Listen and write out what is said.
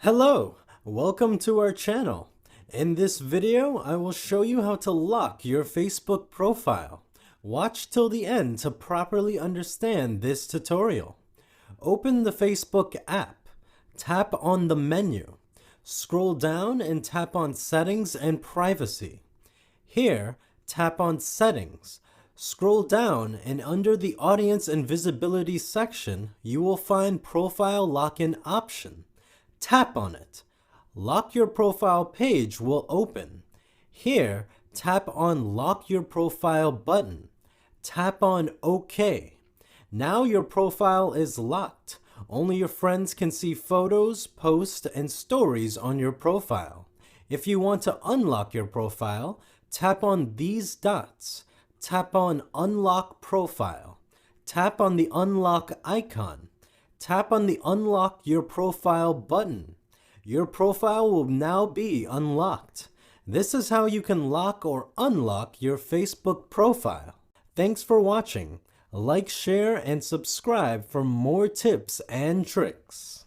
Hello, welcome to our channel. In this video, I will show you how to lock your Facebook profile. Watch till the end to properly understand this tutorial. Open the Facebook app. Tap on the menu. Scroll down and tap on Settings and Privacy. Here, tap on Settings. Scroll down and under the Audience and Visibility section, you will find Profile Lock-in option. Tap on it. Lock Your Profile page will open. Here, tap on Lock Your Profile button. Tap on OK. Now your profile is locked. Only your friends can see photos, posts, and stories on your profile. If you want to unlock your profile, tap on these dots. Tap on Unlock Profile. Tap on the unlock icon. Tap on the Unlock Your Profile button. Your profile will now be unlocked. This is how you can lock or unlock your Facebook profile. Thanks for watching. Like, share, and subscribe for more tips and tricks.